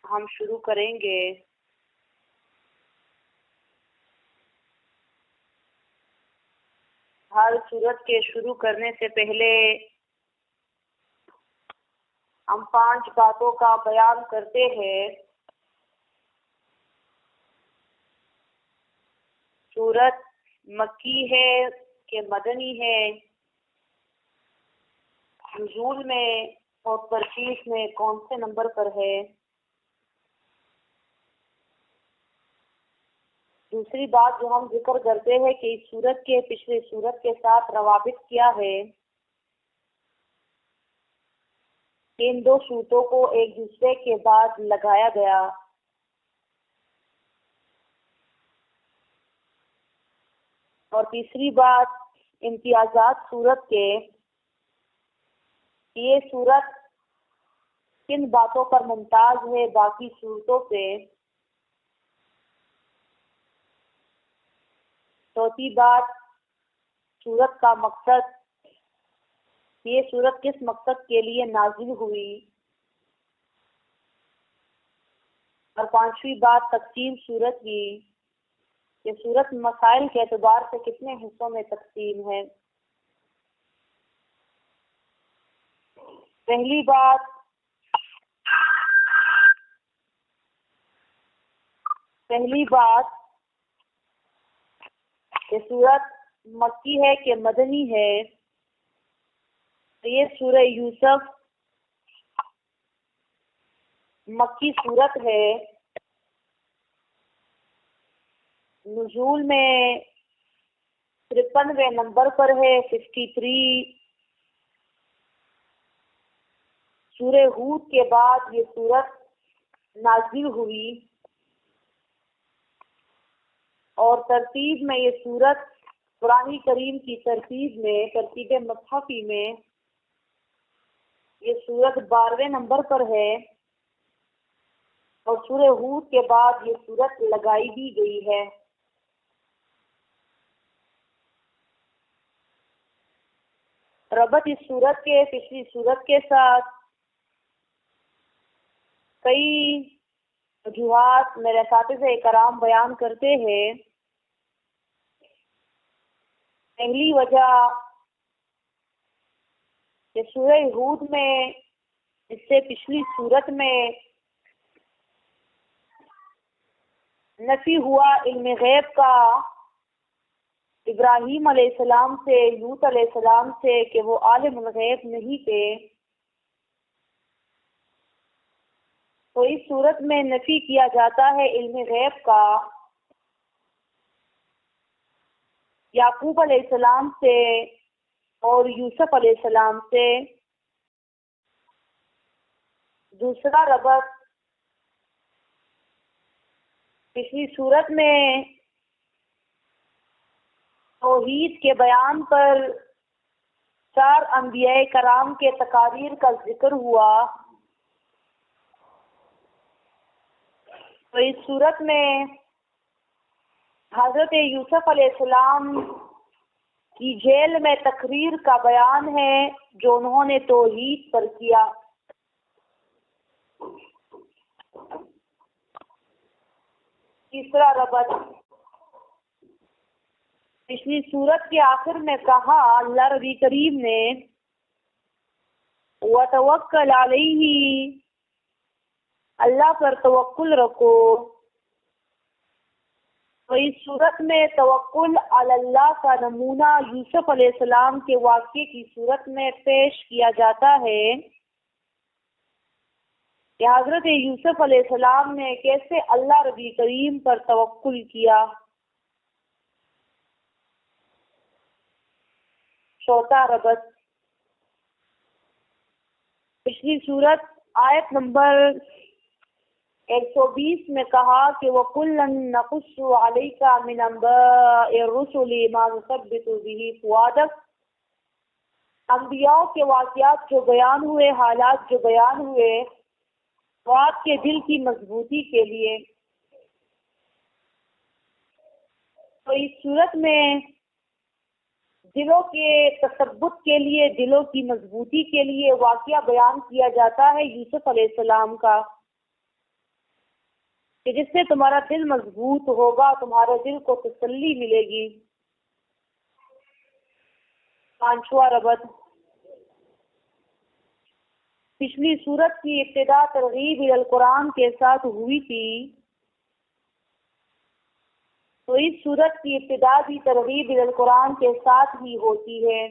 ہم شروع کریں گے۔ ہر سورت کے شروع کرنے سے پہلے ہم 5 باتوں کا بیان کرتے ہیں۔ سورت مکی ہے کہ مدنی ہے، نزول میں اور ترتیب میں کون سے نمبر پر ہے۔ دوسری بات جو ہم ذکر کرتے ہیں کہ اس سورت کے پچھلے سورت کے ساتھ روابط کیا ہے۔ ان 2 صورتوں کو ایک دوسرے کے بعد لگایا گیا۔ اور تیسری بات امتیازات سورت کے، یہ سورت کن باتوں پر ممتاز ہے باقی صورتوں سے۔ چوتھی بات سورت کا مقصد، یہ سورت کس مقصد کے لیے نازل ہوئی۔ اور 5ویں بات تقسیم سورت کی، یہ سورت مسائل کے اعتبار سے کتنے حصوں میں تقسیم ہے۔ پہلی بات یہ سورت مکی ہے کہ مدنی ہے۔ تو یہ سورہ یوسف مکی سورت ہے، نزول میں 53ویں نمبر پر ہے، 53۔ سورہ ہود کے بعد یہ سورت نازل ہوئی، اور ترتیب میں یہ سورت قرآن کریم کی ترتیب مصحفی میں یہ سورت 12ویں نمبر پر ہے، اور سورہ ہود کے بعد یہ سورت لگائی دی گئی ہے۔ ربط اس سورت کے پچھلی سورت کے ساتھ، کئی وجوہات میرے اساتذہ کرام بیان کرتے ہیں۔ پہلی وجہ کہ سورہ ہود میں اس سے پچھلی سورت میں نفی ہوا علم غیب کا ابراہیم علیہ السلام سے، لوط علیہ السلام سے، کہ وہ عالم الغیب نہیں تھے۔ تو اس صورت میں نفی کیا جاتا ہے علم غیب کا یعقوب علیہ السلام سے اور یوسف علیہ السلام سے۔ دوسرا ربط، پچھلی صورت میں توحید کے بیان پر 4 انبیاء کرام کے تقاریر کا ذکر ہوا، تو اس صورت میں حضرت یوسف علیہ السلام کی جیل میں تقریر کا بیان ہے جو انہوں نے توحید پر کیا۔ تیسرا ربط، پچھلی سورت کے آخر میں کہا اللہ ربی کریم نے وَتَوَكَّلْ عَلَيْهِ، اللہ پر توکل رکھو۔ تو اس صورت میں توکل علی اللہ کا نمونہ یوسف علیہ السلام کے واقعے کی صورت میں پیش کیا جاتا ہے کہ حضرت یوسف علیہ السلام نے کیسے اللہ ربی کریم پر توکل کیا۔ چوتھا ربط، پچھلی صورت آیت نمبر 120 میں کہا کہ وَكُلًّا نَقُصُّ عَلَيْكَ مِنْ أَنْبَاءِ الرُّسُلِ مَا نُثَبِّتُ بِهِ فُؤَادَكَ، انبیاء کے واقعات جو بیان ہوئے، حالات جو بیان ہوئے، وہ آپ کے دل کی مضبوطی کے لیے۔ تو اس صورت میں دلوں کے تثبت کے لیے، دلوں کی مضبوطی کے لیے واقعہ بیان کیا جاتا ہے یوسف علیہ السلام کا۔ کہ جس سے تمہارا دل مضبوط ہوگا، تمہارے دل کو تسلی ملے گی۔ پانچواں ربط، پچھلی سورت کی ابتدا ترغیب القرآن کے ساتھ ہوئی تھی، تو اس سورت کی ابتدا بھی ترغیب القرآن کے ساتھ ہی ہوتی ہے۔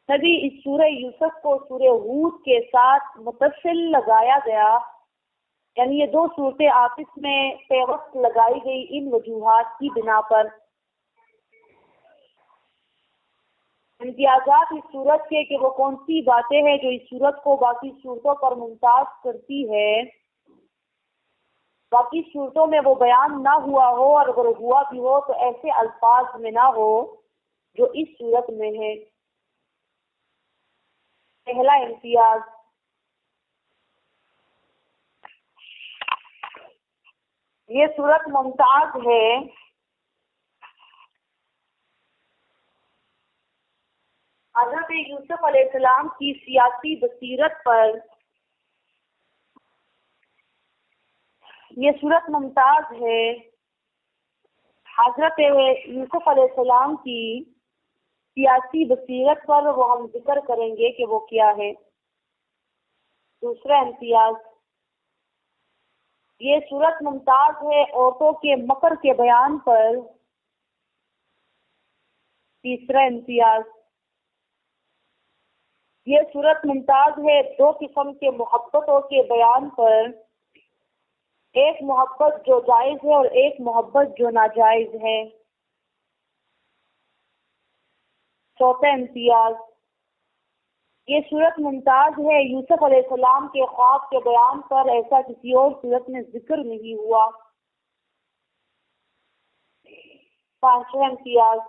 تبھی اس سورہ یوسف کو سورہ ہود کے ساتھ متصل لگایا گیا، یعنی یہ دو صورتیں آپس میں پیوست لگائی گئی ان وجوہات کی بنا پر۔ امتیازات اس صورت کے کہ وہ کون سی باتیں ہیں جو اس صورت کو باقی صورتوں پر ممتاز کرتی ہے، باقی صورتوں میں وہ بیان نہ ہوا ہو، اور اگر ہوا بھی ہو تو ایسے الفاظ میں نہ ہو جو اس صورت میں ہے۔ پہلا امتیاز، یہ صورت ممتاز ہے حضرت یوسف علیہ السلام کی سیاسی بصیرت پر۔ یہ صورت ممتاز ہے حضرت یوسف علیہ السلام کی سیاسی بصیرت پر، وہ ہم ذکر کریں گے کہ وہ کیا ہے۔ دوسرا امتیاز، یہ صورت ممتاز ہے عورتوں کے مکر کے بیان پر۔ تیسرا امتیاز، یہ صورت ممتاز ہے دو قسم کے محبتوں کے بیان پر، ایک محبت جو جائز ہے اور ایک محبت جو ناجائز ہے۔ چوتھا امتیاز، یہ صورت ممتاز ہے یوسف علیہ السلام کے خواب کے بیان پر، ایسا کسی اور صورت میں ذکر نہیں ہوا۔ پانچواں امتیاز،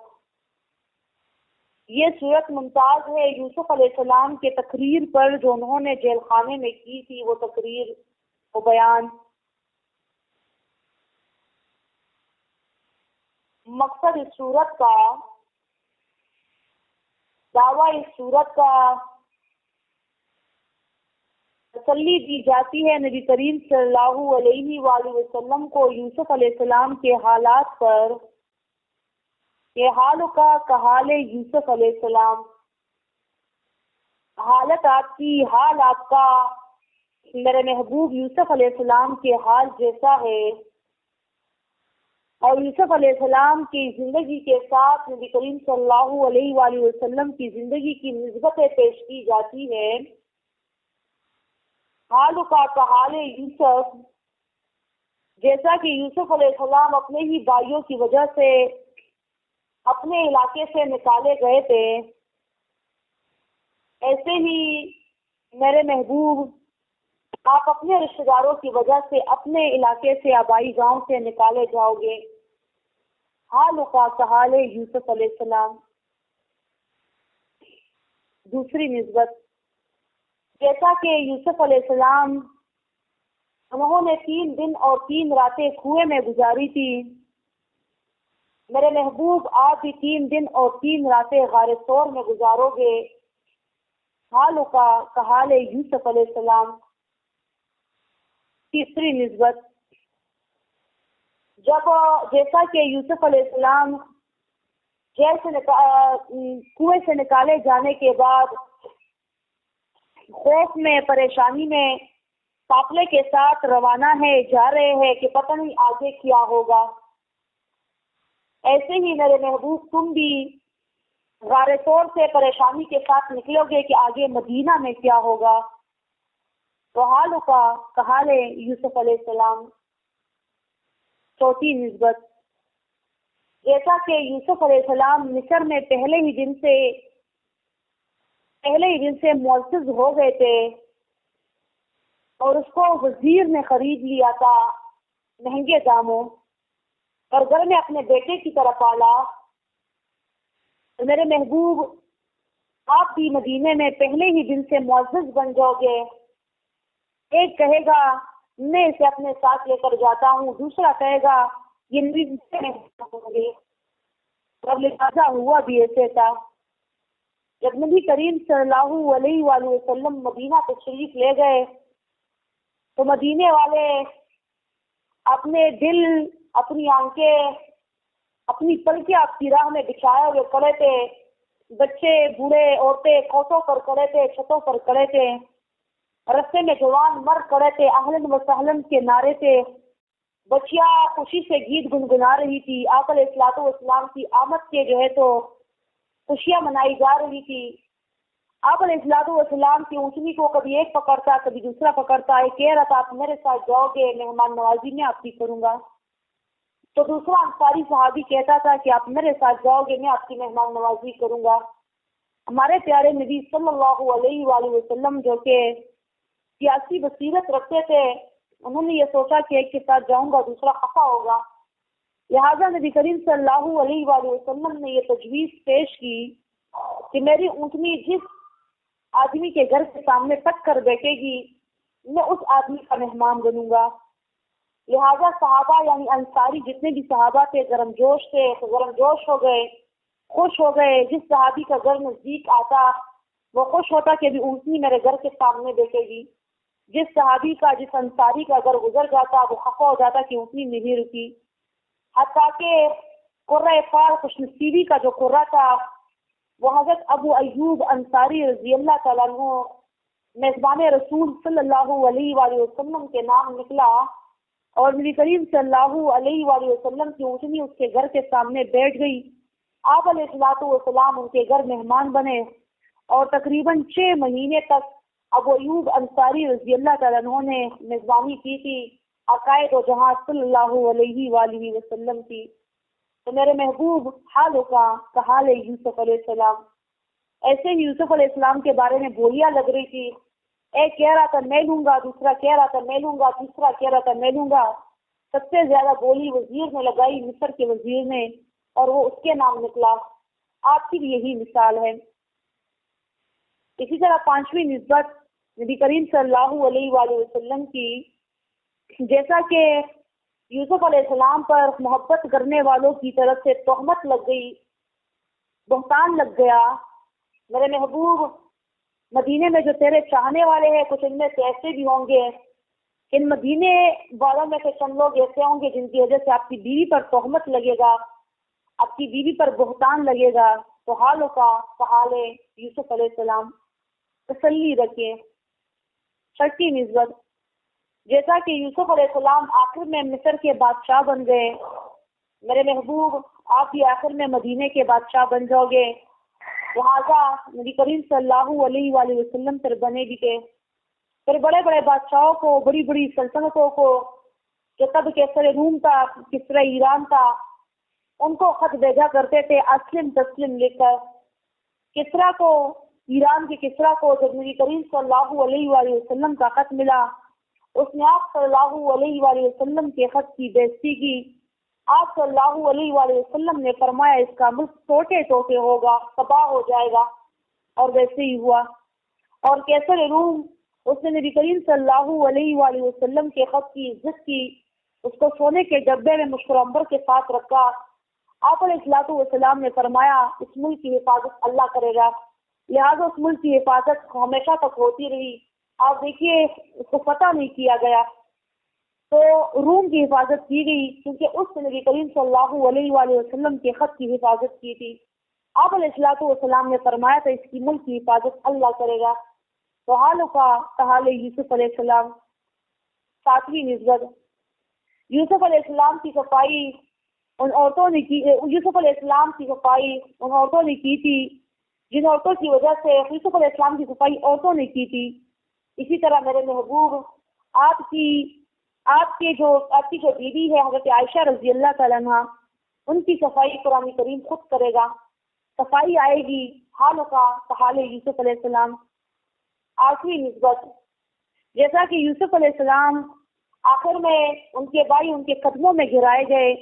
یہ صورت ممتاز ہے یوسف علیہ السلام کے تقریر پر جو انہوں نے جیل خانے میں کی تھی، وہ تقریر و بیان۔ مقصد اس صورت کا، دعویٰ اس صورت کا، تسلی دی جاتی ہے نبی کریم صلی اللہ علیہ وآلہ وسلم کو یوسف علیہ السلام کے حالات پر، کہ حال کا کحال یوسف علیہ السلام، حالت آپ کی، حال آپ کا میرے محبوب یوسف علیہ السلام کے حال جیسا ہے، اور یوسف علیہ السلام کی زندگی کے ساتھ نبی کریم صلی اللہ علیہ وآلہ وسلم کی زندگی کی نسبتیں پیش کی جاتی ہے۔ حال کا کحال یوسف، جیسا کہ یوسف علیہ السلام اپنے ہی بھائیوں کی وجہ سے اپنے علاقے سے نکالے گئے تھے، ایسے ہی میرے محبوب آپ اپنے رشتہ داروں کی وجہ سے اپنے علاقے سے، آبائی گاؤں سے نکالے جاؤ گے۔ حال کا کحال یوسف علیہ السلام۔ دوسری نسبت، جیسا کہ یوسف علیہ السلام انہوں نے 3 دن اور 3 راتیں کنویں میں گزاری تھی، میرے محبوب آپ بھی 3 دن اور 3 راتیں غار ثور میں گزارو گے۔ حال کا کحال یوسف علیہ السلام۔ تیسری نسبت، جب جیسا کہ یوسف علیہ السلام جیل سے کنویں سے نکالے جانے کے بعد خوف میں، پریشانی میں، قافلے کے ساتھ روانہ ہے، جا رہے ہیں کہ پتہ نہیں آگے کیا ہوگا، ایسے ہی میرے محبوب تم بھی غار ثور سے پریشانی کے ساتھ نکلو گے کہ آگے مدینہ میں کیا ہوگا۔ تو حال کا کحال یوسف علیہ السلام۔ چوتھی نسبت، جیسا کہ یوسف علیہ السلام مصر میں پہلے ہی دن سے معزز ہو گئے تھے، اور اس کو وزیر نے خرید لیا تھا مہنگے داموں، اور گھر میں اپنے بیٹے کی طرح پالا۔ میرے محبوب آپ بھی مدینے میں پہلے ہی دن سے معزز بن جاؤ گے۔ ایک کہے گا میں اسے اپنے ساتھ لے کر جاتا ہوں، دوسرا کہے گا یہ میری ہوں گے، اور لہٰذا ہوا بھی ایسے تھا۔ جب نبی کریم صلی اللہ علیہ وآلہ وسلم مدینہ تشریف لے گئے تو مدینے والے اپنے دل، اپنی آنکھیں، اپنی پلکیں آپ کی راہ میں بچھائے ہوئے کھڑے تھے. بچے، بوڑھے، عورتیں کوٹوں پر کھڑے تھے، چھتوں پر کھڑے تھے. رستے میں جوان مرد کھڑے تھے، اہلن و سہلن کے نعرے تھے. بچیاں خوشی سے گیت گنگنا رہی تھی. آپ علیہ الصلوۃ والسلام کی آمد کے جو ہے تو خوشیاں منائی جا رہی تھی. آپ علیہ الصلوۃ والسلام کی اونٹنی کو کبھی ایک پکڑتا، کبھی دوسرا پکڑتا. ایک کہہ رہا تھا آپ میرے ساتھ جاؤ گے، مہمان نوازی میں آپ کی کروں گا. تو دوسرا انصاری صحابی کہتا تھا کہ آپ میرے ساتھ جاؤ گے، میں آپ کی مہمان نوازی کروں گا. ہمارے پیارے نبی صلی اللہ علیہ وآلہ وسلم جو کہ سیاسی بصیرت رکھتے تھے، انہوں نے یہ سوچا کہ ایک کے ساتھ جاؤں گا دوسرا خفا ہوگا. لہٰذا نبی کریم صلی اللہ علیہ وآلہ وسلم نے یہ تجویز پیش کی کہ میری اونٹنی جس آدمی کے گھر کے سامنے تک کر بیٹھے گی، میں اس آدمی کا مہمان بنوں گا. لہٰذا صحابہ یعنی انصاری جتنے بھی صحابہ تھے گرم جوش تھے، تو گرم جوش ہو گئے، خوش ہو گئے. جس صحابی کا گھر نزدیک آتا وہ خوش ہوتا کہ بھی اونٹنی میرے گھر کے سامنے بیٹھے گی. جس صحابی کا، جس انصاری کا گھر گزر جاتا وہ خفا ہو جاتا کہ اونٹنی نہیں رکی. حتیٰ کہ قرہ فال خوش نصیبی کا جو قرہ تھا وہ حضرت ابو ایوب انصاری رضی اللہ تعالیٰ عنہ میزبان رسول صلی اللہ علیہ وآلہ وسلم کے نام نکلا، اور نبی کریم صلی اللہ علیہ وآلہ وسلم کی اونٹنی اس کے گھر کے سامنے بیٹھ گئی. آپ علیہ الصلوۃ والسلام ان کے گھر مہمان بنے، اور تقریباً 6 مہینے تک ابو ایوب انصاری رضی اللہ تعالیٰ عنہ نے میزبانی کی تھی عقائد و جہاں صلی اللہ علیہ وآلہ وسلم کی. تو میرے محبوب حالوں کا حال ہے یوسف علیہ السلام. ایسے ہی یوسف علیہ السلام کے بارے میں بولیاں لگ رہی تھی. ایک کہہ رہا تھا میں لوں گا، دوسرا کہہ رہا تھا میں لوں گا، تیسرا کہہ رہا تھا میں لوں گا. سب سے زیادہ بولی وزیر نے لگائی، مصر کے وزیر نے، اور وہ اس کے نام نکلا. آپ کی بھی یہی مثال ہے. اسی طرح 5ویں نسبت نبی کریم صلی اللہ علیہ وآلہ وسلم کی، جیسا کہ یوسف علیہ السلام پر محبت کرنے والوں کی طرف سے تہمت لگ گئی، بہتان لگ گیا. میرے محبوب مدینے میں جو تیرے چاہنے والے ہیں کچھ ان میں سے ایسے بھی ہوں گے، ان مدینے والوں میں سے چند لوگ ایسے ہوں گے جن کی وجہ سے آپ کی بیوی پر تہمت لگے گا، آپ کی بیوی پر بہتان لگے گا. تو حالوں کا حال ہے یوسف علیہ السلام. تسلی رکھیں. 6ٹھی نسبت، جیسا کہ یوسف علیہ السلام آخر میں مصر کے بادشاہ بن گئے، میرے محبوب آپ بھی آخر میں مدینے کے بادشاہ بن جاؤ گے. لہٰذا نبی کریم صلی اللہ علیہ وآلہ وسلم پھر بنے بھی تھے. پھر بڑے بڑے بادشاہوں کو، بڑی بڑی سلطنتوں کو، جو تب کیسر روم تھا، کسرا ایران تھا، ان کو خط بھیجا کرتے تھے اسلم تسلم لکھ کر. کسرا کو، ایران کے کسرا کو جب نبی کریم صلی اللہ علیہ وآلہ وسلم کا خط ملا، اس نے آپ صلی اللہ علیہ وآلہ وسلم کے خط کی بےعزتی کی. آپ صلی اللہ علیہ وآلہ وسلم نے فرمایا اس کا ملک ٹوٹے ٹوٹے ہوگا، تباہ ہو جائے گا، اور ویسے ہی ہوا. اور کیسر روم، اس نے نبی کریم صلی اللہ علیہ وآلہ وسلم کے خط کی عزت کی، اس کو سونے کے ڈبے میں مشک عنبر کے ساتھ رکھا. آپ علیہ الصلوۃ والسلام نے فرمایا اس ملک کی حفاظت اللہ کرے گا، لہٰذا اس ملک کی حفاظت ہمیشہ تک ہوتی رہی. آپ دیکھیے اس کو فتح نہیں کیا گیا، تو روم کی حفاظت کی گئی کیونکہ اس نے نبی کریم صلی اللہ علیہ وآلہ وسلم کے خط کی حفاظت کی تھی. آپ علیہ الصلوۃ والسلام نے فرمایا تھا اس کی ملک کی حفاظت اللہ کرے گا. تو حالوں کا حال یوسف علیہ السلام. 7ویں نسبت، یوسف علیہ السلام کی صفائی ان عورتوں نے کی، یوسف علیہ السلام کی صفائی ان عورتوں نے کی تھی جن عورتوں کی وجہ سے یوسف علیہ السلام کی صفائی عورتوں نے کی تھی. اسی طرح میرے محبوب آپ کی جو بیوی ہے حضرت عائشہ رضی اللہ تعالیٰ عنہ، ان کی صفائی قرآن کریم خود کرے گا. صفائی آئے گی. حالوں کا حال یوسف علیہ السلام. 8ویں نسبت، جیسا کہ یوسف علیہ السلام آخر میں ان کے بھائی ان کے قدموں میں گرائے گئے،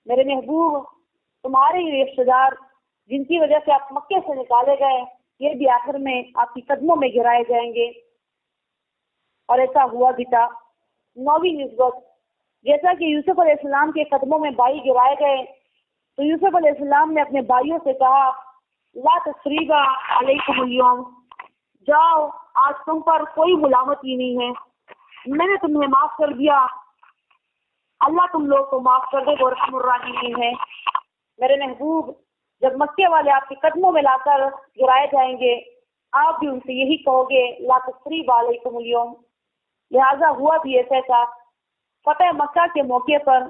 میرے محبوب تمہارے رشتے دار جن کی وجہ سے آپ مکے سے نکالے گئے، یہ بھی آخر میں آپ کی قدموں میں گرائے جائیں گے، اور ایسا ہوا بھی تھا. 9ویں نسبت، جیسا کہ یوسف علیہ السلام کے قدموں میں بھائی گرائے گئے، تو یوسف علیہ السلام نے اپنے بھائیوں سے کہا لا تثریب علیکم اليوم، جاؤ آج تم پر کوئی ملامت ہی نہیں ہے، میں نے تمہیں معاف کر دیا. اللہ تم لوگ کو معاف کر دے، وہ رحم الراحمین ہے۔ میرے محبوب، جب مکے والے آپ کے قدموں میں لا کر گرائے جائیں گے، آپ بھی ان سے یہی کہو گے لا تثریب علیکم اليوم۔ لہٰذا ہوا بھی ایسا تھا فتح مکہ کے موقع پر،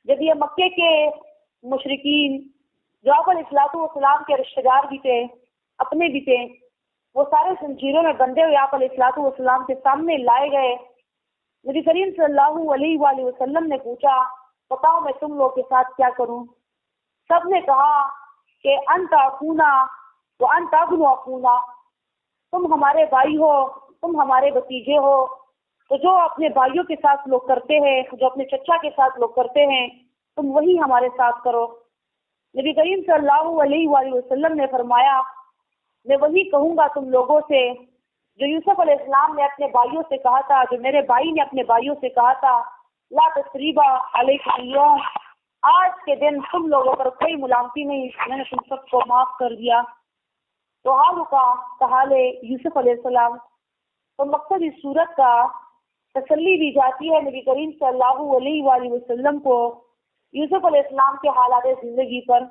جب یہ مکے کے مشرکین جو آپ علیہ الصلوۃ والسلام کے رشتہ دار بھی تھے، اپنے بھی تھے، وہ سارے زنجیروں میں بندھے ہوئے آپ علیہ الصلوۃ والسلام کے سامنے لائے گئے۔ نبی کریم صلی اللہ علیہ وآلہ وسلم نے پوچھا بتاؤ میں تم لوگ کے ساتھ کیا کروں؟ سب نے کہا کہ انت اخونا وانت ابن اخونا، تم ہمارے بھائی ہو، تم ہمارے بھتیجے ہو، تو جو اپنے بھائیوں کے ساتھ لوگ کرتے ہیں، جو اپنے چچا کے ساتھ لوگ کرتے ہیں، تم وہی ہمارے ساتھ کرو۔ نبی کریم صلی اللہ علیہ وآلہ وسلم نے فرمایا میں وہی کہوں گا تم لوگوں سے جو یوسف علیہ السلام نے اپنے بھائیوں سے کہا تھا، جو میرے بھائی نے اپنے بھائیوں سے کہا تھا لا تثریب علیکم اليوم، آج کے دن تم لوگوں پر کوئی ملامتی نہیں، میں نے تم سب کو معاف کر دیا۔ تو حال کا حال یوسف علیہ السلام، تو مقصد اس صورت کا تسلی دی جاتی ہے نبی کریم صلی اللہ علیہ وآلہ وسلم کو یوسف علیہ السلام کے حالات زندگی پر،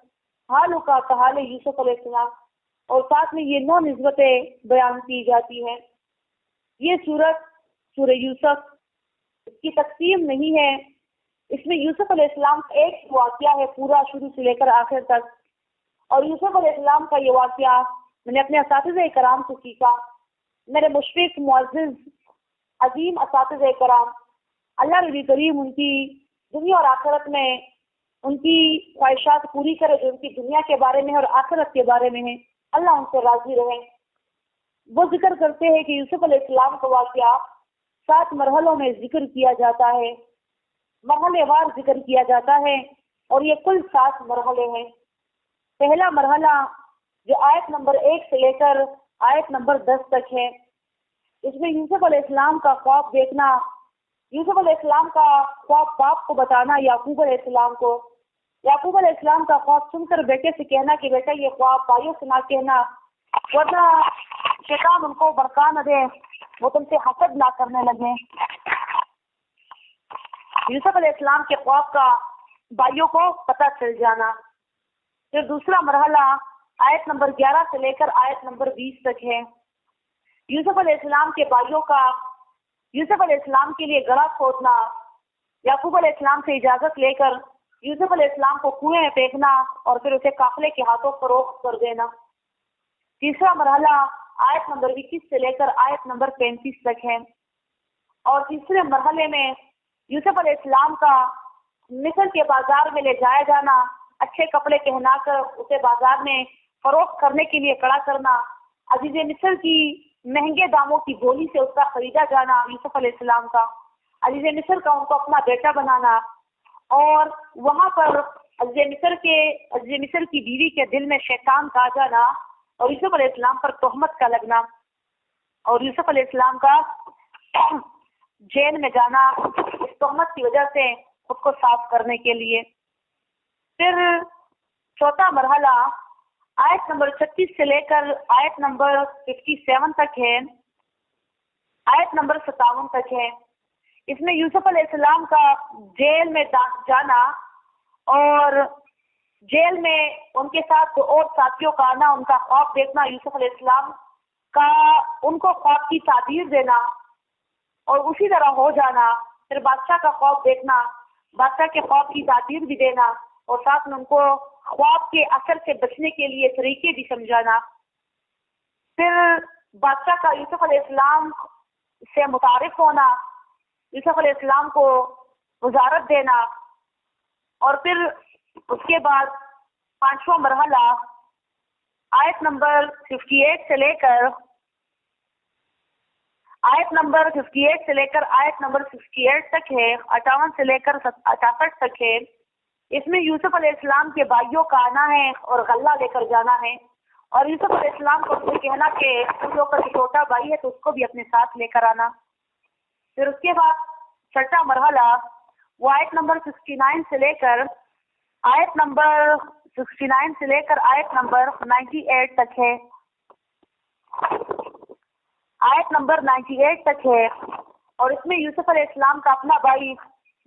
حال کا حال یوسف علیہ السلام، اور ساتھ میں یہ 9 نسبتیں بیان کی جاتی ہیں۔ یہ سورہ یوسف، اس کی تقسیم نہیں ہے، اس میں یوسف علیہ السلام کا ایک واقعہ ہے پورا شروع سے لے کر آخر تک، اور یوسف علیہ السلام کا یہ واقعہ میں نے اپنے اساتذہ کرام سے سیکھا۔ میرے مشفق معزز عظیم اساتذہ کرام، اللہ نبی کریم ان کی دنیا اور آخرت میں ان کی خواہشات پوری کرے جو ان کی دنیا کے بارے میں اور آخرت کے بارے میں ہے، اللہ ان سے راضی رہے۔ وہ ذکر کرتے ہیں کہ یوسف علیہ السلام کا واقعہ 7 مرحلوں میں ذکر کیا جاتا ہے، مرحلے وار ذکر کیا جاتا ہے، اور یہ کل 7 مرحلے ہیں۔ پہلا مرحلہ جو آیت نمبر 1 سے لے کر آیت نمبر 10 تک ہے، اس میں یوسف علیہ السلام کا خواب دیکھنا، یوسف علیہ السلام کا خواب باپ کو بتانا یعقوب علیہ السلام کو، یعقوب علیہ السلام کا خواب سن کر بیٹے سے کہنا کہ بیٹا یہ خواب بھائیوں سے نہ کہنا ورنہ شیطان ان کو برکا نہ دے، وہ تم سے حسد نہ کرنے لگے۔ یوسف علیہ السلام کے خواب کا بھائیوں کو پتہ چل جانا۔ پھر دوسرا مرحلہ آیت نمبر 11 سے لے کر آیت نمبر 20 تک ہے، یوسف علیہ السلام کے بھائیوں کا یوسف علیہ السلام کے لیے گڑھا کھودنا، یعقوب علیہ السلام سے اجازت لے کر یوسف علیہ السلام کو کنویں میں پھینکنا اور پھر اسے قافلے کے ہاتھوں فروخت کر دینا۔ تیسرا مرحلہ آیت نمبر 21 سے لے کر آیت نمبر 35 تک ہے، اور تیسرے مرحلے میں یوسف علیہ السلام کا مصر کے بازار میں لے جایا جانا، اچھے کپڑے پہنا کر اسے بازار میں فروخت کرنے کے لیے کھڑا کرنا، عزیز مصر کی مہنگے داموں کی بولی سے اس کا خریدا جانا یوسف علیہ السلام کا، عزیز مصر کا ان کو اپنا بیٹا بنانا، اور وہاں پر عزیز مصر کی بیوی کے دل میں شیطان کا جانا اور یوسف علیہ السلام پر تہمت کا لگنا، اور یوسف علیہ السلام کا جیل میں جانا اس تہمت کی وجہ سے خود کو صاف کرنے کے لیے۔ پھر چوتھا مرحلہ آیت نمبر 36 سے لے کر آیت نمبر 57 تک ہے، آیت نمبر 57 تک ہے۔ اس میں یوسف علیہ السلام کا جیل میں جانا اور جیل میں ان کے ساتھ اور ساتھیوں کا آنا، ان کا خواب دیکھنا، یوسف علیہ السلام کا ان کو خواب کی تعبیر دینا اور اسی طرح ہو جانا، پھر بادشاہ کا خواب دیکھنا، بادشاہ کے خواب کی تعبیر بھی دینا اور ساتھ میں ان کو خواب کے اثر سے بچنے کے لیے طریقے بھی سمجھانا۔ پھر بادشاہ کا یوسف علیہ السلام سے متعارف ہونا، یوسف علیہ السلام کو وزارت دینا، اور پھر اس کے بعد پانچواں مرحلہ آیت نمبر 58 سے لے کر آیت نمبر 68 تک ہے، 58 سے لے کر 68 تک ہے۔ اس میں یوسف علیہ السلام کے بھائیوں کا آنا ہے اور غلہ لے کر جانا ہے، اور یوسف علیہ السلام کو اس سے کہنا کہ تم لوگ کا چھوٹا بھائی ہے تو اس کو بھی اپنے ساتھ لے کر آنا۔ پھر اس کے بعد چھٹا مرحلہ وہ آیت نمبر 69 سے لے کر آیت نمبر 98 تک ہے، آیت نمبر 98 تک ہے، اور اس میں یوسف علیہ السلام کا اپنا بھائی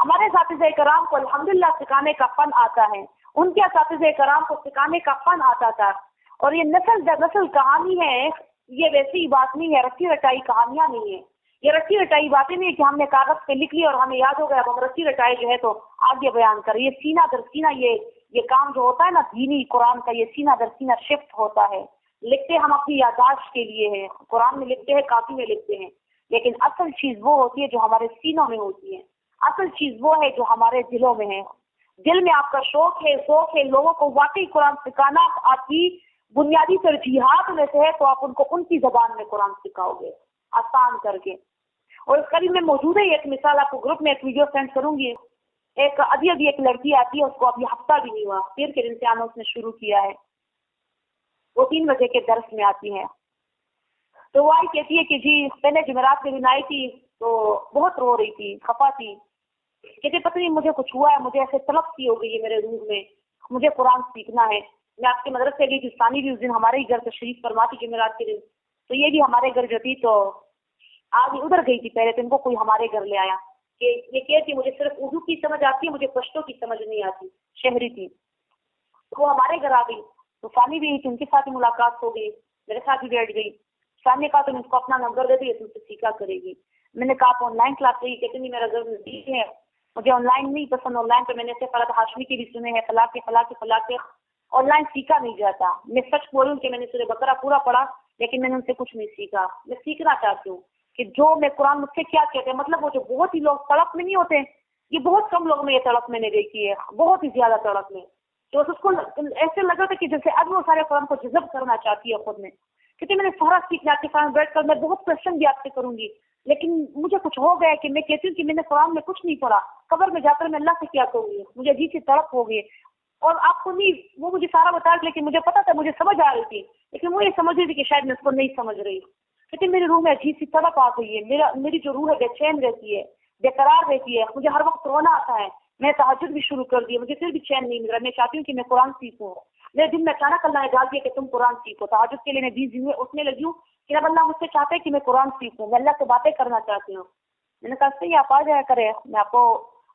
ہمارے اساتذہ کرام کو الحمدللہ سکھانے کا فن آتا ہے، ان کے اساتذہ کرام کو سکھانے کا فن آتا تھا. اور یہ نسل در نسل کہانی ہے، یہ ویسی بات نہیں ہے، رٹی رٹائی کہانیاں نہیں ہیں، یہ رٹی رٹائی باتیں نہیں کہ ہم نے کاغذ پہ لکھ لی اور ہمیں یاد ہو گیا ہم رٹی رٹائی جو ہے تو آگے بیان کریں. یہ سینہ در سینہ یہ کام جو ہوتا ہے نا دینی قرآن کا، یہ سینہ در سینہ شفٹ ہوتا ہے. لکھتے ہم اپنی یادداشت کے لیے ہیں، قرآن میں لکھتے ہیں، کاپی میں لکھتے ہیں، لیکن اصل چیز وہ ہوتی ہے جو ہمارے سینوں میں ہوتی ہے. اصل چیز وہ ہے جو ہمارے دلوں میں ہے. دل میں آپ کا شوق ہے لوگوں کو واقعی قرآن سکھانا آپ کی بنیادی ترجیحات میں سے ہے، تو آپ ان کو ان کی زبان میں قرآن سکھاؤ گے آسان کر کے. اور اس قریب میں موجود ہے ایک مثال، آپ کو گروپ میں ایک ویڈیو سینڈ کروں گی. ابھی ایک لڑکی آتی ہے، اس کو ابھی ہفتہ بھی نہیں ہوا، پیر کے دن سے آنا اس نے شروع کیا ہے. وہ 3 بجے کے درس میں آتی ہے. تو وہ آئی کہتی ہے کہ جی پہلے جمعرات کے دن آئی تھی تو بہت رو رہی تھی، خفا تھی. کہتے پتہ نہیں مجھے کچھ ہوا ہے، مجھے ایسے طلب سی ہو گئی ہے میرے روح میں، مجھے قرآن سیکھنا ہے. میں آپ کے مدرسے گئی تھی، ثانی بھی اس دن ہمارے ہی گھر تشریف فرما تھی جمعرات کے دن، تو یہ بھی ہمارے گھر جو تھی، تو آج ادھر گئی تھی پہلے، تو ان کو کوئی ہمارے گھر لے آیا کہ یہ کہتی مجھے صرف اردو کی سمجھ آتی ہے، مجھے پشتو کی سمجھ نہیں آتی، شہری تھی. تو وہ ہمارے گھر آ گئی، تو ثانی بھی تھی، ان کے ساتھ ملاقات ہو گئی، میرے ساتھ بھی بیٹھ گئی. ثانی نے کہا تم اس کو اپنا نمبر دے دی، تم سے سیکھا کرے گی. میں نے کہا آپ آن لائن کلاس لے گی؟ کہتے نہیں، میرا گھر نزدیک ہے، مجھے آن لائن نہیں پسند. آن لائن پہ میں نے سے فرات ہاشمی کی بھی سنے ہیں، فلاں کے آن لائن سیکھا نہیں جاتا. میں سچ بولوں کہ میں نے سورہ بقرہ پورا پڑھا، لیکن میں نے ان سے کچھ نہیں سیکھا. میں سیکھنا چاہتی ہوں کہ جو میں قرآن مجھ سے کیا کہتے ہیں، مطلب وہ جو بہت ہی لوگ تڑپ میں نہیں ہوتے، یہ بہت کم لوگ میں یہ تڑپ میں نے دیکھی ہے، بہت ہی زیادہ تڑپ میں. تو اس کو ایسے لگا تھا کہ جیسے اب وہ سارے قرآن کو جذب کرنا چاہتی ہے خود میں، کیونکہ میں نے سارا سیکھنا آپ کے سامنے بیٹھ کر میں بہت کوشچن بھی آپ سے کروں گی، لیکن مجھے کچھ ہو گیا کہ میں کہتی ہوں کہ میں نے قرآن میں کچھ نہیں پڑھا، قبر میں جا کر میں اللہ سے کیا کہوں گی، مجھے عجیب سی تڑپ ہو گئی. اور آپ کو نہیں، وہ مجھے سارا بتا رہے، لیکن مجھے پتا تھا، مجھے سمجھ آ رہی تھی، لیکن وہ یہ سمجھ رہی تھی کہ شاید میں اس کو نہیں سمجھ رہی. لیکن میری روح میں عجیب سی تڑپ آ گئی ہے، میری جو روح ہے بے چین رہتی ہے، بے قرار رہتی ہے، مجھے ہر وقت رونا آتا ہے. میں تہجد بھی شروع کر دی، مجھے پھر بھی چین نہیں مل رہا. میں چاہتی ہوں کہ میں قرآن سیکھوں. میرے دن میں اچانک اللہ نے ڈال دیا کہ تم قرآن سیکھو. تہجد کے لیے میں 20 دن میں اٹھنے لگی ہوں کہ اب اللہ مجھ سے چاہتے ہیں کہ میں قرآن سیکھوں، میں اللہ سے باتیں کرنا چاہتی ہوں. میں نے کہا صحیح، آپ آ جایا کرے، میں آپ کو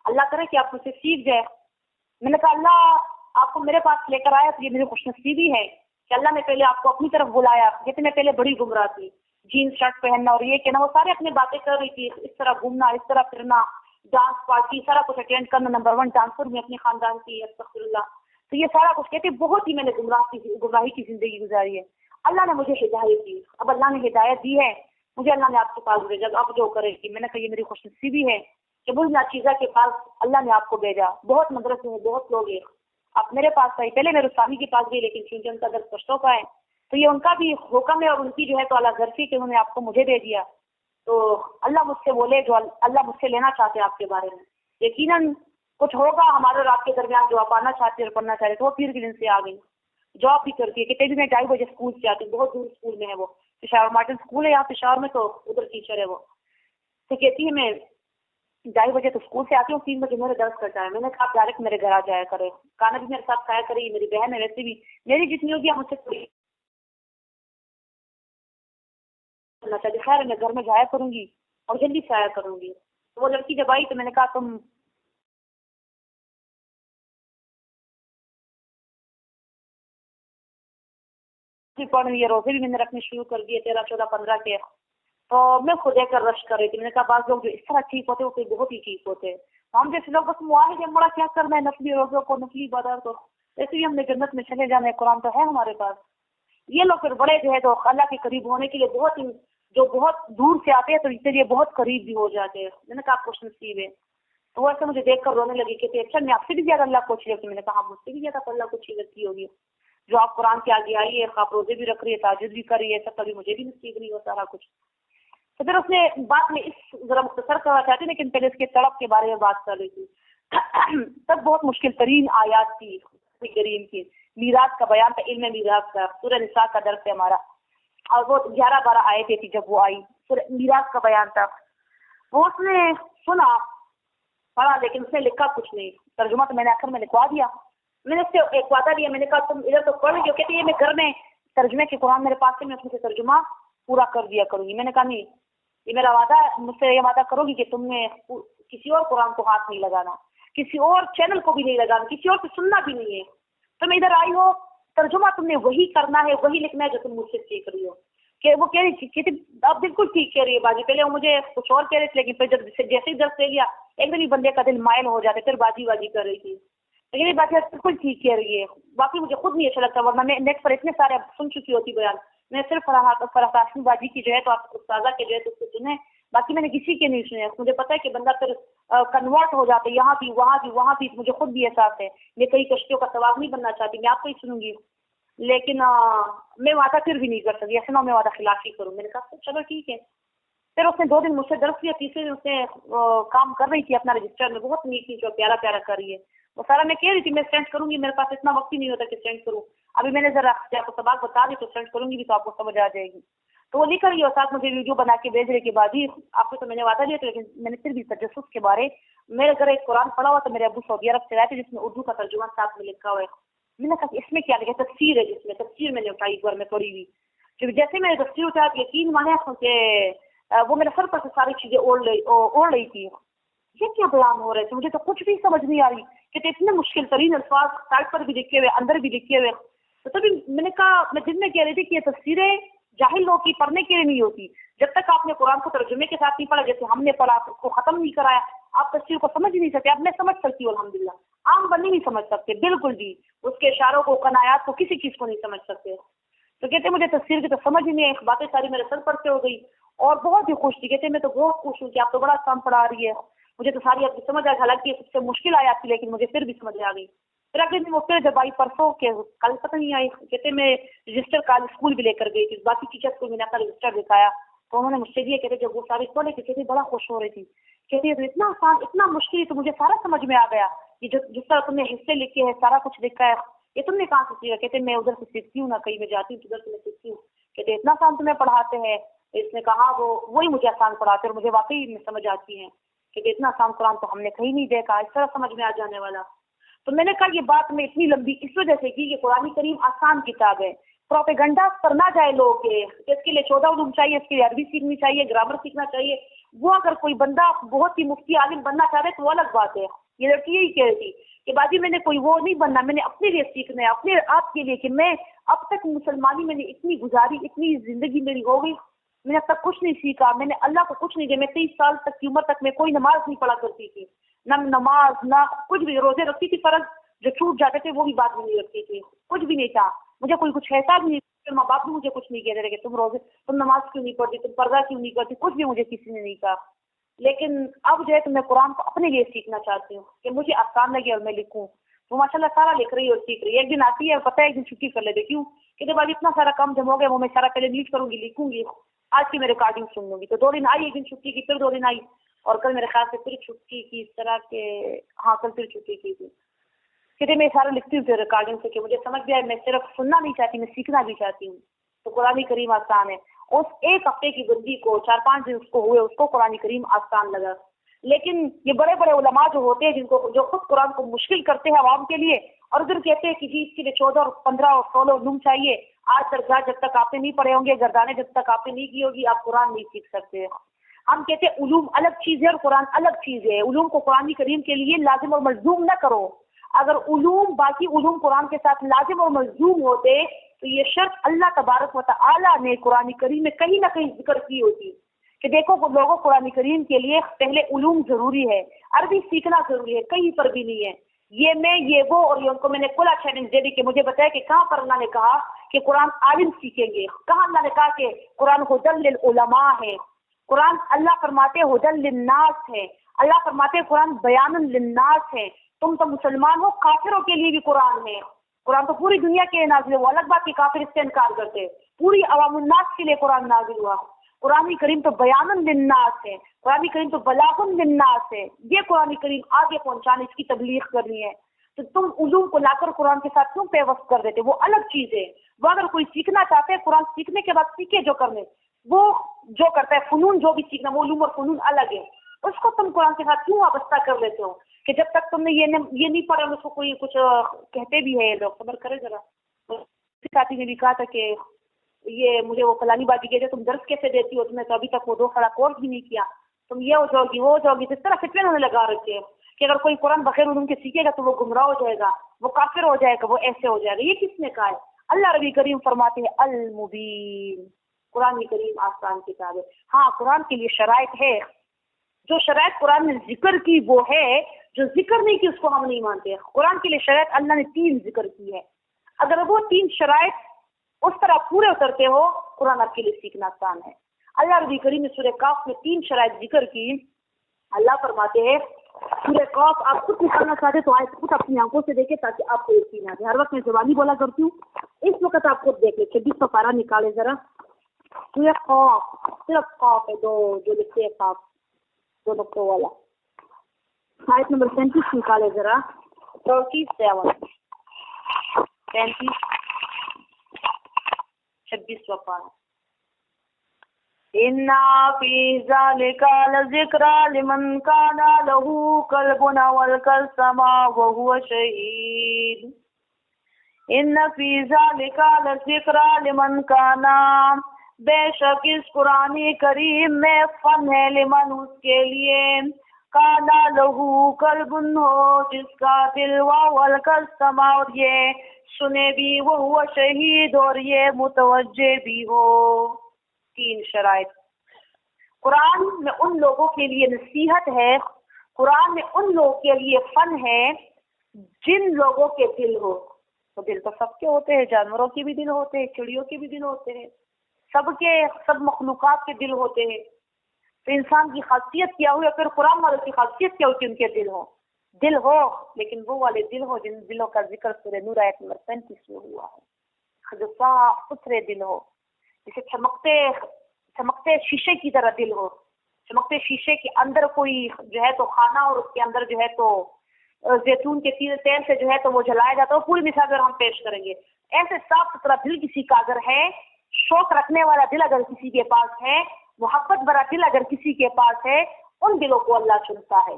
اللہ کرے کہ آپ مجھ سے سیکھ جائے. میں نے کہا اللہ آپ کو میرے پاس لے کر آیا تو یہ میری خوش نصیبی ہے کہ اللہ نے پہلے آپ کو اپنی طرف بلایا. جیسے میں پہلے بڑی گمراہ تھی، جینس شرٹ پہننا اور یہ کہنا، وہ سارے اپنی باتیں کر رہی تھی، اس طرح گھومنا، اس طرح پھرنا، ڈانس پارٹی سارا کچھ اٹینڈ کرنا، نمبر 1 ڈانسر میں اپنے خاندان کی، استغفر اللہ. تو یہ سارا کچھ کہتے بہت ہی میں نے گمراہی کی زندگی گزاری ہے. اللہ نے مجھے ہدایت دی، اب اللہ نے ہدایت دی ہے مجھے، اللہ نے آپ کے پاس بھیجا، اب جو کرے گی. میں نے کہا یہ میری خوش نصیبی ہے کہ مجھ ناچیزہ کے پاس اللہ نے آپ کو بھیجا. بہت مدرسے ہیں، بہت لوگ ہیں، آپ میرے پاس آئی. پہلے میں رستانی کے پاس گئی، لیکن چونکہ ان کا درس پشتوں کا ہے تو یہ ان کا بھی حکم ہے اور ان کی جو ہے تو اللہ غرفی کہ انہوں نے آپ کو مجھے دے دیا. تو اللہ مجھ سے بولے جو اللہ مجھ سے لینا چاہتے ہیں آپ کے بارے میں. یقیناً کچھ ہوگا ہمارے اور آپ کے درمیان جو آپ آنا چاہتے ہیں اور پڑھنا چاہتے ہیں. تو وہ پیر کے دن سے آ گئی، جاب بھی کرتی ہے. کتنے بھی میں 2:30 بجے اسکول سے آتی ہوں، بہت دور اسکول میں ہے، وہ پشاور مارٹن اسکول ہے یہاں پشاور میں، تو ادھر ٹیچر ہے وہ. تو کہتی ہے میں 2:30 بجے تو اسکول سے آتی ہوں، 3 بجے میرے درس کرتا ہے. میں نے کہا ڈائریکٹ میرے گھر آ جایا کرے، کھانا بھی میرے ساتھ کھایا کرے. میری بہن ہے، ویسے بھی میری جتنی ہوگی ہم سے تھوڑی کرنا چاہیے. خیر میں گھر میں جایا کروں گی اور جلدی سے آیا کروں گی. تو وہ لڑکی جب آئی تو میں نے کہا تم پڑھ رہی ہے، روزے بھی میں نے رکھنے شروع کر دیے 13 14 15 کے. تو میں خود کر رش کر رہی تھی. میں نے کہا بعض لوگ جو اس طرح ٹھیک ہوتے وہ کوئی بہت ہی ٹھیک ہوتے. ہم جیسے لوگ بس معاہد ہے، بڑا کیا کرنا ہے نفلی روزوں کو، نفلی عبادات کو، ایسے بھی ہم نے جنت میں چلے جانا ہے، قرآن تو ہے ہمارے پاس. یہ لوگ پھر بڑے جو ہے تو اللہ کے قریب ہونے کے لیے بہت ہی جو بہت دور سے آتے ہیں تو اس کے لیے بہت قریب بھی ہو جاتے ہیں. میں نے کہا آپ خوش نصیب ہے. تو وہ ایسے مجھے دیکھ کر رونے لگی کہ اچھا میں آپ سے بھی زیادہ اللہ کو اچھی لگتی. میں نے کہا مجھ سے بھی زیادہ اللہ کو اچھی لگتی ہوگی جو آپ قرآن کے آگے آئی ہے، آپ روزے بھی رکھ رہی ہے، تہجد بھی کر رہی ہے، سب کبھی مجھے بھی نصیب نہیں ہو سارا کچھ. تو پھر اس نے بات میں اس ذرا مختصر کرنا چاہتی، لیکن پہلے اس کے طلب کے بارے میں بات کر رہی تھی. تب بہت مشکل ترین آیات تھی کریم کی، میراث کا بیان تھا، علم میراث کا، سورہ نساء کا درس ہے ہمارا، اور وہ 11-12 آیتیں تھی جب وہ آئی، سورہ میراث کا بیان تھا. وہ اس نے سنا پڑھا، لیکن اس نے لکھا کچھ نہیں. ترجمہ تو میں نے آخر میں لکھوا دیا. میں نے اس سے ایک وعدہ لیا، میں نے کہا تم ادھر تو پڑھ جو کہتے ہیں میں گھر میں ترجمے کے قرآن میرے پاس ہے، میں اس میں سے ترجمہ پورا کر دیا کروں گی. میں نے کہا نہیں، یہ میرا وعدہ، مجھ سے یہ وعدہ کرو گی کہ تم نے کسی اور قرآن کو ہاتھ نہیں لگانا، کسی اور چینل کو بھی نہیں لگانا، کسی اور کو سننا بھی نہیں ہے. تم ادھر آئی ہو، ترجمہ تم نے وہی کرنا ہے، وہی لکھنا ہے جو تم مجھ سے سیکھ رہی ہو. کہ وہ کہہ رہی تھی کہ آپ بالکل ٹھیک کہہ رہی ہے باجی. پہلے وہ مجھے کچھ اور کہہ رہے تھے، لیکن پھر جب جیسے ہی درس لے لیا ایک دم ہی بندے کا دل مائل ہو جاتا ہے، پھر باجی باجی کر رہی تھی. لیکن یہ باجی بالکل ٹھیک کہہ رہی ہے. باقی مجھے خود نہیں اچھا لگتا، ورنہ میں نیٹ پر اتنے سارے سن چکی ہوتی بیان. میں صرف فرح ہاشمی باجی کی جو ہے تو آپ استاذہ کے جو ہے تو اس کو سنے، باقی میں نے کسی کے نہیں سنے. مجھے پتا ہے کہ بندہ پھر کنورٹ ہو جاتا ہے، یہاں بھی وہاں بھی وہاں بھی. مجھے خود بھی احساس ہے، میں کئی کشتیوں کا سواب نہیں بننا چاہتی، میں آپ کو ہی سنوں گی. لیکن میں وعدہ پھر بھی نہیں کر سکتی، ایسے نہ میں وعدہ خلافی کروں. میں نے کہا چلو ٹھیک ہے. پھر اس نے 2 دن مجھ سے درس لیا، تیسرے دن اس نے کام کر رہی تھی اپنا رجسٹر میں، بہت نیٹ جو پیارا پیارا کر رہی ہے. وہ سارا میں کہہ رہی تھی میں سینڈ کروں گی، میرے پاس اتنا وقت ہی نہیں ہوتا کہ سینڈ کروں. ابھی میں نے ذرا آپ کو سبق بتا دی تو سینڈ کروں گی بھی تو آپ کو سمجھ آ جائے گی. تو وہ لکھ رہی ہے اور ساتھ مجھے ویڈیو بنا کے بھیج رہے کہ باجی آپ کو تو میں نے وعدہ دیا تھا، لیکن میں نے پھر بھی تجسس کے بارے میرے گھر ایک قرآن پڑھا ہوا تھا، میرے ابو سعودی عرب سے آئے تھے، جس میں اردو کا ترجمہ ساتھ میں لکھا ہوا ہے. میں نے کہا کہ اس میں کیا لکھا ہے؟ تفسیر ہے، جس میں تفسیر میں نے اٹھائی ایک بار میں پڑھی ہوئی. جیسے میں نے تفسیر اٹھایا یقین مانے کہ وہ میرے سر پر سے ساری چیزیں اوڑھ رہی تھی. یہ کیا بیان ہو رہے تھے؟ مجھے تو کچھ بھی سمجھ نہیں آ رہی کہ اتنے مشکل ترین الفاظ سائڈ پر بھی لکھے ہوئے، اندر بھی لکھے ہوئے. تو تبھی میں نے کہا، میں دن میں کہہ رہی تھی کہ یہ تفسیریں جاہل لوگ کی پڑھنے کے لیے نہیں ہوتی. جب تک آپ نے قرآن کو ترجمے کے ساتھ نہیں پڑھا، جیسے ہم نے پڑھا اس کو ختم نہیں کرایا، آپ تفسیر کو سمجھ نہیں سکتے. اب میں سمجھ سکتی ہوں الحمدللہ، عام بندے نہیں سمجھ سکتے بالکل بھی. اس کے اشاروں کو، قنایات کو، کسی چیز کو نہیں سمجھ سکتے. تو کہتے مجھے تفسیر کی تو سمجھ ہی نہیں ہے، باتیں ساری میرے سر پر سے ہو گئی. اور بہت ہی خوش تھی، کہتے میں تو بہت خوش ہوں کہ آپ تو بڑا کام پڑھا رہی ہے، مجھے تو ساری آپ کی سمجھ آئی. حالانکہ سب سے مشکل آئی آپ کی، لیکن مجھے پھر بھی سمجھ آ گئی. پھر اگلے دن وہ پھر جب آئی پرسوں کے کل پتہ نہیں آئی، کہتے میں رجسٹر کال اسکول بھی لے کر گئی تھی، باقی ٹیچرس کو میں نے اپنا رجسٹر دکھایا تو انہوں نے مجھ سے دیا. کہتے جب وہ ساری پڑھے تھے کہتے بڑا خوش ہو رہی تھی. کہتے تو اتنا آسان اتنا مشکل ہے تو مجھے سارا سمجھ میں آ گیا. یہ جو جس طرح تم نے حصے لکھے ہیں، سارا کچھ لکھا ہے، یہ تم نے کہاں سے سیکھا؟ کہتے میں ادھر سے سیکھتی ہوں، نہ کہیں میں جاتی ہوں تو ادھر سے میں سیکھتی ہوں. کہتے اتنا آسان تمہیں پڑھاتے ہیں؟ اس نے کہا وہی مجھے آسان پڑھاتے ہیں اور مجھے واقعی میں سمجھ آتی ہیں. کہ اتنا آسان قرآن تو ہم نے کہیں نہیں دیکھا اس طرح سمجھ میں آ جانے والا. تو میں نے کہا یہ بات میں اتنی لمبی اس وجہ سے کی کہ قرآن کریم آسان کتاب ہے. پروپیگنڈا پر نہ جائے لوگ کہ اس کے لیے 14 علوم چاہیے، اس کے لیے عربی سیکھنی چاہیے، گرامر سیکھنا چاہیے. وہ اگر کوئی بندہ بہت ہی مفتی عالم بننا چاہتا ہے تو وہ الگ بات ہے. یہ لڑکی یہی کہہ رہی تھی کہ باجی میں نے کوئی وہ نہیں بننا، میں نے اپنے لیے سیکھنا ہے، اپنے آپ کے لیے. کہ میں اب تک مسلمانی میں نے اتنی گزاری، اتنی زندگی میری ہو گئی، میں نے اب تک کچھ نہیں سیکھا، میں نے اللہ کو کچھ نہیں دیا. میں 23 سال تک کی عمر تک میں کوئی نماز نہیں پڑھا کرتی تھی، نہ نماز نہ کچھ بھی. روزے رکھتی تھی فرض، جو چھوٹ جاتے تھے وہ بھی بات نہیں رکھتی تھی، کچھ بھی نہیں تھا. مجھے کوئی کچھ ایسا بھی نہیں، ماں باپ بھی مجھے کچھ نہیں کہتے رہے کہ تم نماز کیوں نہیں پڑھتی، تم پردہ کیوں نہیں کرتی، کچھ بھی مجھے کسی نے نہیں کہا. لیکن اب جو ہے تو میں قرآن کو اپنے لیے سیکھنا چاہتی ہوں کہ مجھے آسان لگے اور میں لکھوں. تو ماشاء اللہ سارا لکھ رہی ہے اور سیکھ رہی ہے. ایک دن آتی ہے اور پتہ ہے ایک دن چھٹی کر لیتے. کیوں کہ جب آج اتنا سارا کام جب ہو گیا وہ میں سارا پہلے نیٹ کروں گی، لکھوں گی، آج کی میں ریکارڈنگ سن لوں گی. تو 2 دن آئی، ایک دن چھٹی کی، پھر 2 دن آئی اور کل میرے خیال سے پھر چھٹی کی. اس طرح کے ہاں کل پھر چھٹی کی تھی. کہتے میں سارا لکھتی ہوں پھر ریکارڈنگ سے کہ مجھے سمجھ گیا ہے میں صرف سننا نہیں چاہتی، میں سیکھنا بھی چاہتی ہوں. تو قرآن کریم آسان ہے. اس ایک ہفتے کی بندی کو 4-5 دن اس کو ہوئے، اس کو قرآن کریم آسان لگا. لیکن یہ بڑے بڑے علماء جو ہوتے ہیں جو خود قرآن کو مشکل کرتے ہیں عوام کے لیے اور ادھر کہتے ہیں کہ جی اس کے لیے 14 اور 15 اور 16 علوم چاہیے. آج درگاہ جب تک آپ نے نہیں پڑھے ہوں گے، گردانے جب تک آپ نے نہیں کی ہوگی، آپ قرآن نہیں سیکھ سکتے. ہم کہتے ہیں علوم الگ چیز ہے اور قرآن الگ چیز ہے. علوم کو قرآن کریم کے لیے لازم اور ملزوم نہ کرو. اگر علوم باقی علوم قرآن کے ساتھ لازم اور ملزوم ہوتے تو یہ شرط اللہ تبارک و تعالی نے قرآن کریم میں کہیں نہ کہیں ذکر کی ہوتی کہ دیکھو لوگوں قرآن کریم کے لیے پہلے علوم ضروری ہے، عربی سیکھنا ضروری ہے. کہیں پر بھی نہیں ہے یہ وہ اور یہ ان کو میں نے کھلا چیلنج دے دی کہ مجھے بتایا کہ کہاں پر اللہ نے کہا کہ قرآن عالم سیکھیں گے، کہاں اللہ نے کہا کہ قرآن ہدی للعلماء ہے. قرآن اللہ فرماتے ہدی للناس ہے، اللہ فرماتے قرآن بیان للناس ہے. تم تو مسلمان ہو، کافروں کے لیے بھی قرآن ہے. قرآن تو پوری دنیا کے لیے نازل ہے، وہ الگ بات کہ کافر اس سے انکار کرتے. پوری عوام الناس کے لیے قرآن نازل ہوا. قرآن کریم تو بیان للناس ہے، قرآن کریم تو بلاغ للناس ہے. یہ قرآن کریم آگے پہنچانے، اس کی تبلیغ کرنی ہے. تو تم علوم کو لا کر قرآن کے ساتھ کیوں پیوست کر دیتے؟ وہ الگ چیز ہے. وہ اگر کوئی سیکھنا چاہتے ہیں قرآن سیکھنے کے بعد سیکھے جو کرنے، وہ جو کرتا ہے فنون جو بھی سیکھنا، وہ علوم اور فنون الگ ہے. اس کو تم قرآن کے ساتھ کیوں وابستہ کر لیتے ہو کہ جب تک تم نے یہ نہیں پڑھا اس کو کوئی کچھ کہتے بھی ہے. لوگ صبر کرے ذرا. ساتھی نے بھی کہا تھا کہ یہ مجھے وہ فلانی بازی کہتے تم درس کیسے دیتی ہو، تم نے تو ابھی تک وہ 2 سال کورس بھی نہیں کیا، تم یہ ہو جاؤ گی وہ ہو جاؤ گی، اس طرح فتوے انہوں نے لگا رکھے ہیں کہ اگر کوئی قرآن بغیر علوم کے سیکھے گا تو وہ گمراہ ہو جائے گا، وہ کافر ہو جائے گا، وہ ایسے ہو جائے گا۔ یہ کس نے کہا ہے؟ اللہ ربی کریم فرماتے ہیں المبین، قرآن کریم آسان کتاب ہے۔ ہاں قرآن کے لیے شرائط ہے، جو شرائط قرآن نے ذکر کی وہ ہے، جو ذکر نہیں کی اس کو ہم نہیں مانتے۔ قرآن کے لیے شرائط اللہ نے 3 ذکر کی ہے، اگر وہ 3 شرائط اس طرح پورے اترتے ہو قرآن آپ کے لیے سیکھنا آسان ہے۔ اللہ ربی کریم نے سورہ کاف میں 3 شرائط ذکر کی۔ اللہ فرماتے ہیں سورہ کاف آپ خود نکالنا چاہتے تو آئے خود اپنی آنکھوں سے دیکھیں تاکہ آپ کو یقین آ جائے۔ ہر وقت میں زبانی بولا کرتی ہوں، اس وقت آپ خود دیکھ لیں۔ 26 کا پارہ نکالے ذرا، سورہ قاف، صرف قاف ہے، جو لکھتے ہیں قاف 2 نقطوں والا، آیت نمبر 37 نکالے ذرا، 37 26 پارہ۔ اِنَّا فِي ذَلِكَ لَذِكْرَىٰ لِمَنْ كَانَ لَهُ قَلْبٌ أَوْ أَلْقَى السَّمْعَ وَهُوَ شَهِيدٌ۔ اِنَّ فِي ذَلِكَ لَذِكْرَىٰ لِمَنْ كَانَ، بے شک اس قرآن کریم میں فن ہے، لمن اس کے لیے، کانا لہو قلب ہو جس کا دل، وَأَلْقَى السَّمْعَ اور یہ سنے بھی، وَهُوَ شَهِيدٌ اور یہ متوجہ بھی ہو۔ 3 شرائط۔ قرآن میں ان لوگوں کے لیے نصیحت ہے، قرآن میں ان لوگوں کے لیے فن ہے جن لوگوں کے دل ہو۔ تو دل تو سب کے ہوتے ہیں، جانوروں کے بھی دل ہوتے ہیں، چڑیوں کے بھی دل ہوتے ہیں، سب مخلوقات کے دل ہوتے ہیں۔ تو انسان کی خاصیت کیا ہوئی، پھر قرآن والوں کی خاصیت کیا ہوئی کہ ان کے دل ہو، لیکن وہ والے دل ہو جن دلوں کا ذکر سورہ نور آیت نمبر 35 میں ہوا ہے، جو صاف ستھرے دل ہو، جسے چمکتے شیشے کی طرح دل ہو، چمکتے شیشے کے اندر کوئی جو ہے تو کھانا اور اس کے اندر جو ہے تو زیتون کے تیل سے جو ہے تو وہ جلایا جاتا ہے، پوری مثال اگر ہم پیش کریں گے، ایسے صاف ستھرا دل کسی کا اگر ہے، شوق رکھنے والا دل اگر کسی کے پاس ہے، محبت بھرا دل اگر کسی کے پاس ہے، ان دلوں کو اللہ چنتا ہے۔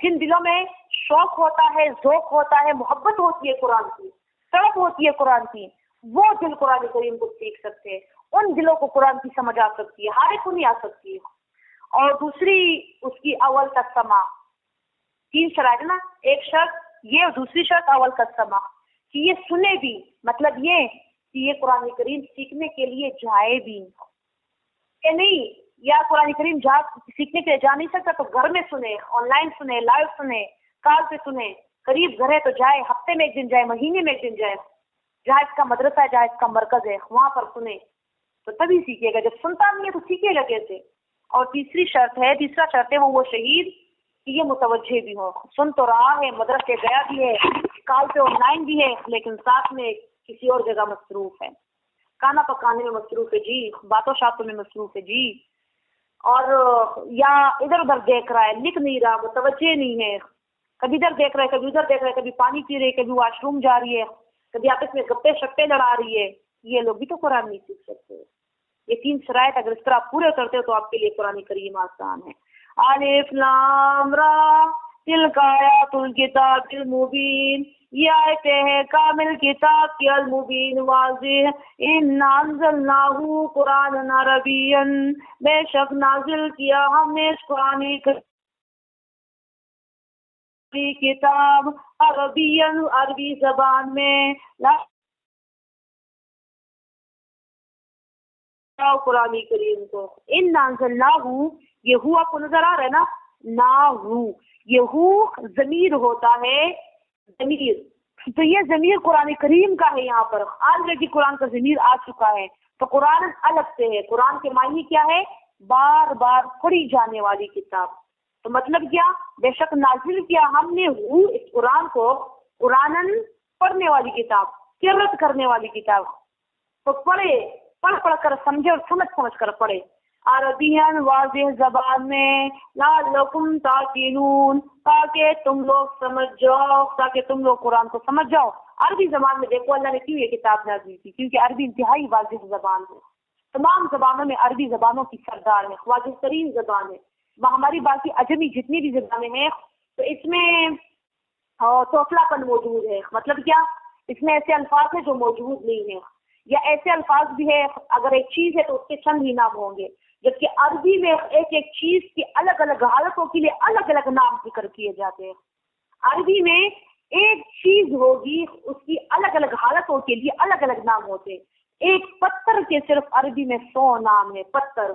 جن دلوں میں شوق ہوتا ہے، ذوق ہوتا ہے، محبت ہوتی ہے قرآن کی، طلب ہوتی ہے قرآن کی، وہ دل قرآن کریم کو سیکھ سکتے ہیں، ان دلوں کو قرآن کی سمجھ آ سکتی ہے، ہر ایک کو نہیں آ سکتی ہے۔ اور دوسری اس کی اول کا سما، 3 شرائط نا، ایک شرط یہ اور دوسری شرط اول کا سما، کہ یہ سنے بھی، مطلب یہ کہ یہ قرآن کریم سیکھنے کے لیے جائے بھی کہ نہیں، یا قرآن کریم سیکھنے کے لیے جا نہیں سکتا تو گھر میں سنے، آن لائن سنے، لائیو سنے، کال پہ سنے، قریب گھر ہے تو جائے، ہفتے میں 1 دن جائے، مہینے میں 1 دن جائے، جہاں اس کا مدرسہ ہے، جہاں اس کا مرکز ہے، وہاں پر سنے تو تبھی سیکھے گا، جب سنتا نہیں ہے تو سیکھے گا کیسے؟ اور تیسرا شرط ہے وہ شہید، کہ یہ متوجہ بھی ہو، سن تو رہا ہے، مدرسے گیا بھی ہے، کال پہ آن لائن بھی ہے، لیکن ساتھ میں کسی اور جگہ مصروف ہے، کھانا پکانے میں مصروف ہے جی، باتوں شاتوں میں مصروف ہے جی، اور یا ادھر ادھر دیکھ رہا ہے، لکھ نہیں رہا، متوجہ نہیں ہے، کبھی ادھر دیکھ رہا ہے، کبھی ادھر دیکھ رہا ہے، کبھی پانی پی رہے ہے، کبھی واش روم جا رہی ہے، کبھی آپس میں گپے شپے لڑا رہی ہے، یہ لوگ بھی تو قرآن نہیں سیکھ سکتے۔ یہ 3 شرائط اگر اس طرح پورے کرتے ہو تو آپ کے لیے قرآن کریم آسان ہے۔ الف لام را تلک آیات الکتاب المبین، یہ آیتیں ہیں کامل کتاب کی، المبین واضح، انا انزلناہ قرآن عربیا، بے شک نازل کیا ہم نے اس قرآن کی کتاب عربیا، عربی زبان میں، قرآن کریم کو انا انزلناہ، یہ ہوا کو نظر آ رہا ہے نا، ناہو، یہ ہو ضمیر ہوتا ہے، ضمیر، تو یہ ضمیر قرآن کریم کا ہے، یہاں پر آلریڈی قرآن کا ضمیر آ چکا ہے، تو قرآن الگ سے ہے، قرآن کے معنی کیا ہے؟ بار بار پڑھی جانے والی کتاب، تو مطلب کیا؟ بے شک نازل کیا ہم نے اس قرآن کو، قرآن پڑھنے والی کتاب، قرأت کرنے والی کتاب، تو پڑھ کر سمجھے اور سمجھ کر پڑھے، عربین واضح زبان میں، لعلکم تعقلون، تاکہ تم لوگ سمجھ جاؤ، تاکہ تم لوگ قرآن کو سمجھ جاؤ۔ عربی زبان میں دیکھو اللہ نے کیوں یہ کتاب نازل کی، کیونکہ عربی انتہائی واضح زبان ہے، تمام زبانوں میں عربی زبانوں کی سردار ہے، واضح ترین زبان ہے۔ ہماری باقی عجمی جتنی بھی زبانیں ہیں تو اس میں توفلا پن موجود ہے، مطلب کیا؟ اس میں ایسے الفاظ ہیں جو موجود نہیں ہیں، یا ایسے الفاظ بھی ہے اگر ایک چیز ہے تو اس کے چند ہی نام ہوں گے، جبکہ عربی میں ایک ایک چیز کی الگ الگ حالتوں کے لیے الگ الگ نام ذکر کیے جاتے ہیں۔ عربی میں ایک چیز ہوگی اس کی الگ الگ حالتوں کے لیے الگ الگ نام ہوتے ہیں۔ ایک پتھر کے صرف عربی میں 100 نام ہے، پتھر،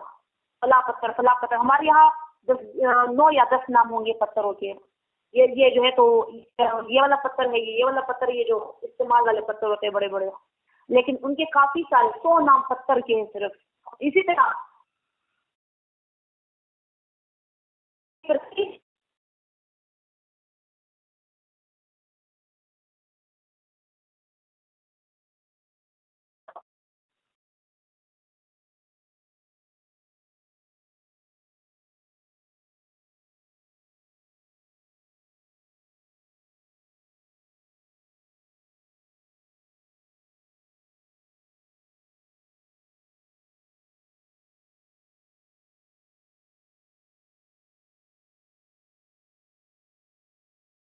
فلا پتھر فلا پتھر، ہمارے یہاں 9 یا 10 نام ہوں گے پتھروں کے۔ یہ جو ہے تو یہ والا پتھر ہے، یہ والا پتھر، یہ جو استعمال والے پتھر ہوتے ہیں بڑے بڑے، لیکن ان کے کافی سارے 100 نام پتھر کے ہیں صرف۔ اسی طرح